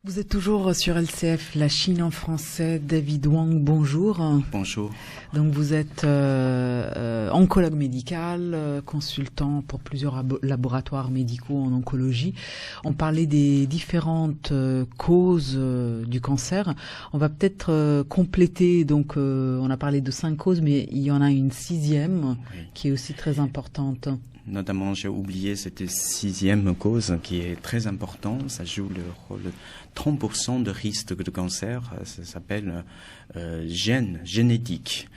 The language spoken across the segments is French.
Vous êtes toujours sur LCF, la Chine en français. David Wang, bonjour. Bonjour. Donc vous êtes oncologue médical, consultant pour plusieurs laboratoires médicaux en oncologie. On parlait des différentes causes du cancer. On va peut-être compléter, donc on a parlé de 5 causes, mais il y en a une 6e qui est aussi très importante. Notamment, j'ai oublié cette 6e cause qui est très importante. Ça joue le rôle de 30% de risque de cancer. Ça s'appelle génétique.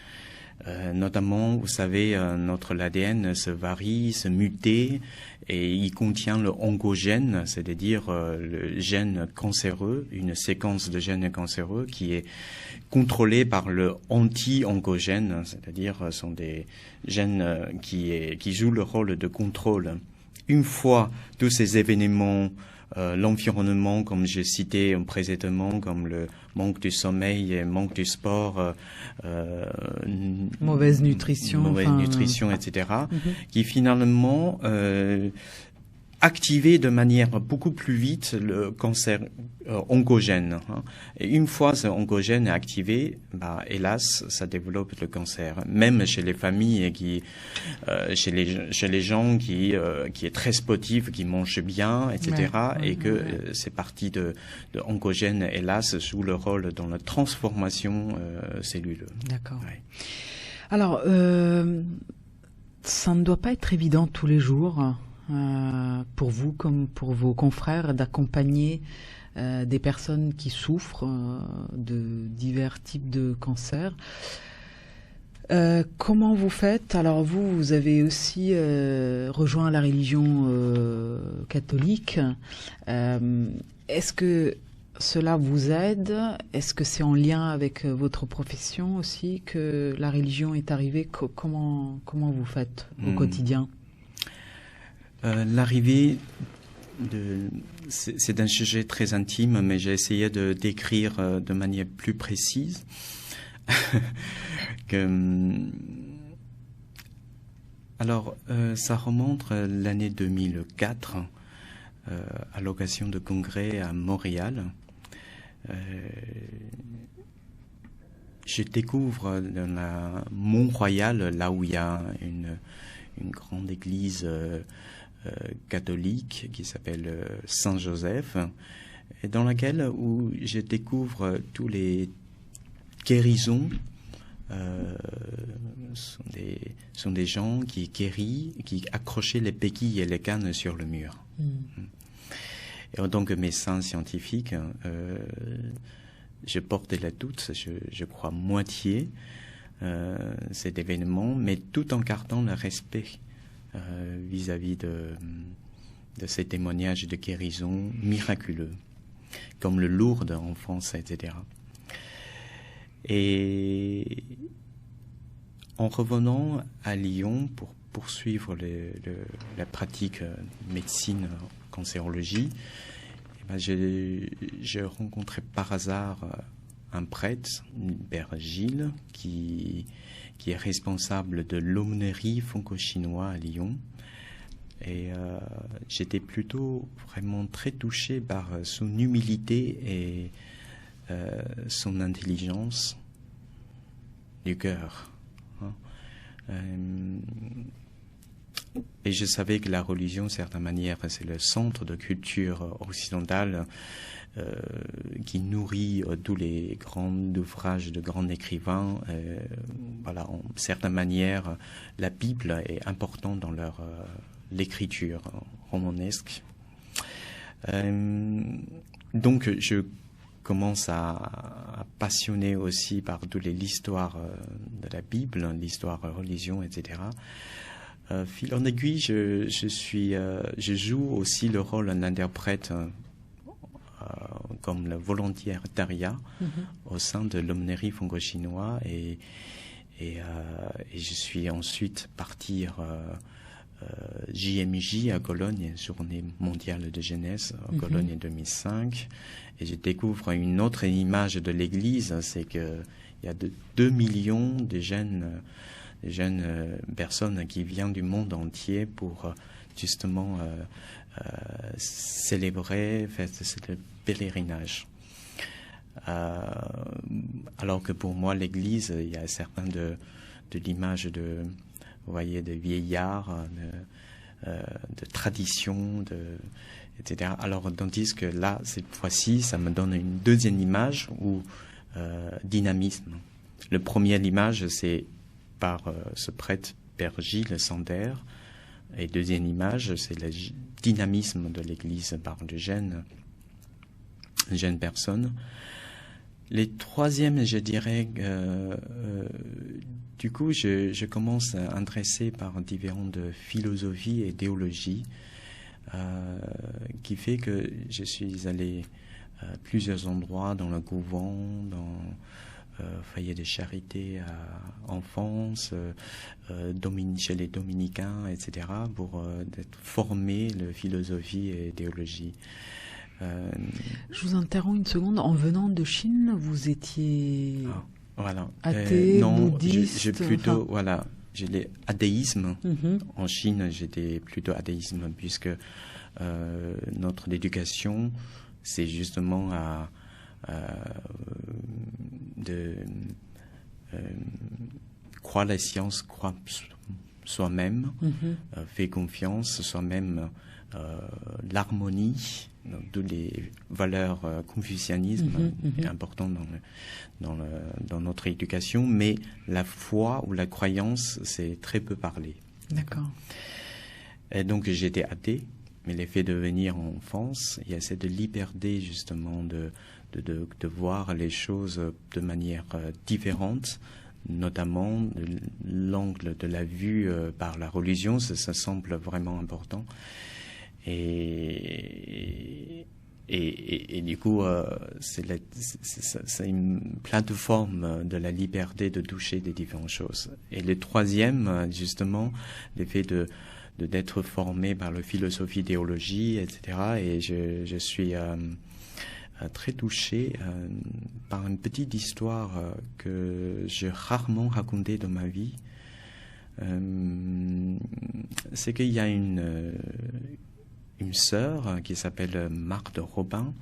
Notamment, vous savez, notre ADN se varie, se mute, et il contient le oncogène, c'est-à-dire le gène cancéreux, une séquence de gènes cancéreux qui est contrôlée par le anti-oncogène, c'est-à-dire sont des gènes qui jouent le rôle de contrôle. Une fois tous ces événements, l'environnement, comme j'ai cité précédemment, comme le manque du sommeil, et manque du sport, mauvaise nutrition, etc., qui finalement activer de manière beaucoup plus vite le cancer oncogène. Et une fois ce oncogène est activé, hélas, ça développe le cancer. Même chez les familles et chez les gens qui est très sportif, qui mangent bien, etc. Et que ces parties de oncogène, hélas, jouent le rôle dans la transformation celluleuse. D'accord. Ouais. Alors, ça ne doit pas être évident tous les jours. Pour vous comme pour vos confrères d'accompagner des personnes qui souffrent de divers types de cancers. Comment vous faites? Alors vous avez aussi rejoint la religion catholique. Est-ce que cela vous aide? Est-ce que c'est en lien avec votre profession aussi que la religion est arrivée? Comment vous faites au quotidien? L'arrivée c'est un sujet très intime, mais j'ai essayé de décrire de manière plus précise alors ça remonte l'année 2004 à l'occasion de congrès à Montréal. Je découvre dans la Mont-Royal, là où il y a une grande église catholique qui s'appelle Saint-Joseph, et dans laquelle où je découvre tous les guérisons. Sont des gens qui guérissent, qui accrochaient les béquilles et les cannes sur le mur. Et en tant que médecin scientifique, je portais la doute, je crois moitié cet événement, mais tout en gardant le respect vis-à-vis de ces témoignages de guérison miraculeux, comme le Lourdes en France, etc. Et en revenant à Lyon pour poursuivre la pratique médecine cancérologie, j'ai rencontré par hasard un prêtre, Père Gilles, qui est responsable de l'aumônerie franco-chinois à Lyon. Et j'étais plutôt vraiment très touché par son humilité et son intelligence du cœur. Et je savais que la religion, de certaine manière, c'est le centre de culture occidentale qui nourrit tous les grands ouvrages de grands écrivains. Voilà, en certaine manière, la Bible est importante dans leur l'écriture romanesque. Donc, je commence à passionner aussi par toutes l'histoire de la Bible, l'histoire religion, etc. Fil en aiguille, je joue aussi le rôle d'un interprète comme le volontariat au sein de l'aumônerie franco-chinois et je suis ensuite parti JMJ à Cologne, Journée mondiale de jeunesse à Cologne en 2005, et je découvre une autre image de l'Église, c'est que il y a 2 millions de jeunes personnes qui viennent du monde entier pour justement célébrer, faire ce pèlerinage. Alors que pour moi, l'Église, il y a certains de l'image vous voyez, de vieillards, de tradition, etc. Alors, tandis que là, cette fois-ci, ça me donne une deuxième image ou dynamisme. Le premier image, c'est par ce prêtre Père Gilles Sander, et deuxième image, c'est le dynamisme de l'Église par de jeunes personnes. Les troisièmes, je dirais, du coup, je commence à intéresser par différentes philosophies et idéologies, qui fait que je suis allé à plusieurs endroits dans le couvent, dans foyer de charité à enfance, chez les dominicains, etc., pour être formé la philosophie et idéologie. Je vous interromps une seconde. En venant de Chine, vous étiez voilà. athée, non, bouddhiste. j'ai plutôt voilà, j'ai l'athéisme. En Chine, j'étais plutôt athéisme puisque notre éducation, c'est justement de croire la science, croire soi-même, faire confiance soi-même, l'harmonie, donc toutes les valeurs confucianisme importantes dans notre éducation, mais la foi ou la croyance, c'est très peu parlé. D'accord. Et donc j'étais athée, mais l'effet de venir en France, il y a cette liberté justement de voir les choses de manière différente, notamment de l'angle de la vue par la religion, ça semble vraiment important. Et du coup, c'est une plateforme de la liberté de toucher des différentes choses. Et le troisième, justement, l'effet d'être formé par la philosophie, idéologie, etc. Et je suis très touché par une petite histoire que j'ai rarement racontée dans ma vie. C'est qu'il y a une sœur qui s'appelle Marthe Robin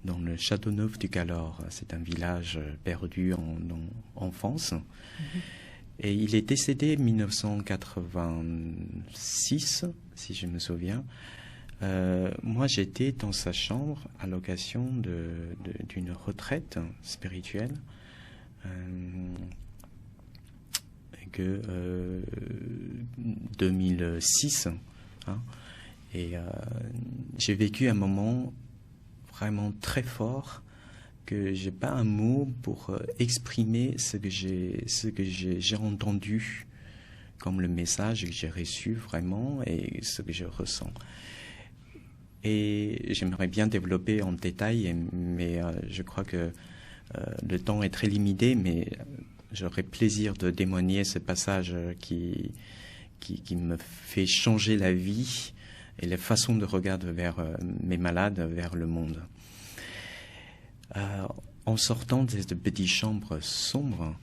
dans le Châteauneuf-du-Calor. C'est un village perdu en France. Et il est décédé en 1986, si je me souviens. Moi, j'étais dans sa chambre à l'occasion d'une retraite spirituelle. Que 2006. Et j'ai vécu un moment vraiment très fort que j'ai pas un mot pour exprimer ce que j'ai entendu comme le message que j'ai reçu vraiment et ce que je ressens. Et j'aimerais bien développer en détail, mais je crois que le temps est très limité, mais j'aurais plaisir de témoigner ce passage qui me fait changer la vie et la façon de regarder vers mes malades, vers le monde. En sortant de cette petite chambre sombre,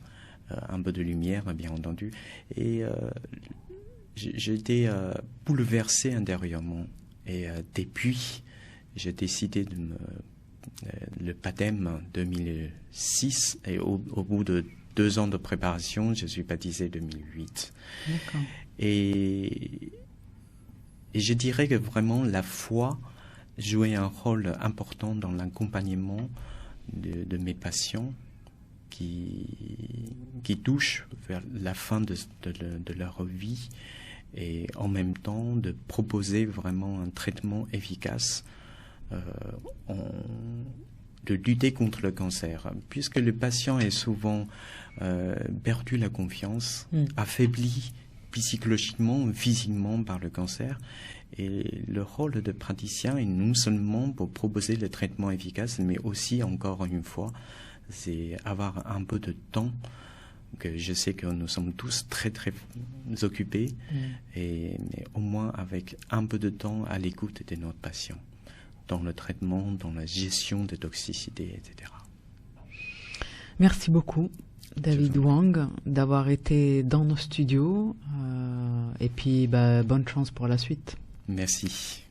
un peu de lumière, bien entendu, et j'ai été bouleversé intérieurement. Et depuis, j'ai décidé de le baptême 2006, et au bout de 2 ans de préparation, je suis baptisé 2008. D'accord. Et je dirais que vraiment la foi jouait un rôle important dans l'accompagnement de mes patients qui touchent vers la fin de leur vie, et en même temps de proposer vraiment un traitement efficace, de lutter contre le cancer, puisque le patient est souvent perdu la confiance, affaibli psychologiquement, physiquement par le cancer. Et le rôle de praticien est non seulement pour proposer le traitement efficace, mais aussi, encore une fois, c'est avoir un peu de temps, que je sais que nous sommes tous très très occupés, mais au moins avec un peu de temps à l'écoute de notre patient, dans le traitement, dans la gestion de toxicité, etc. Merci beaucoup, David Wang, d'avoir été dans nos studios, et puis bonne chance pour la suite. Merci.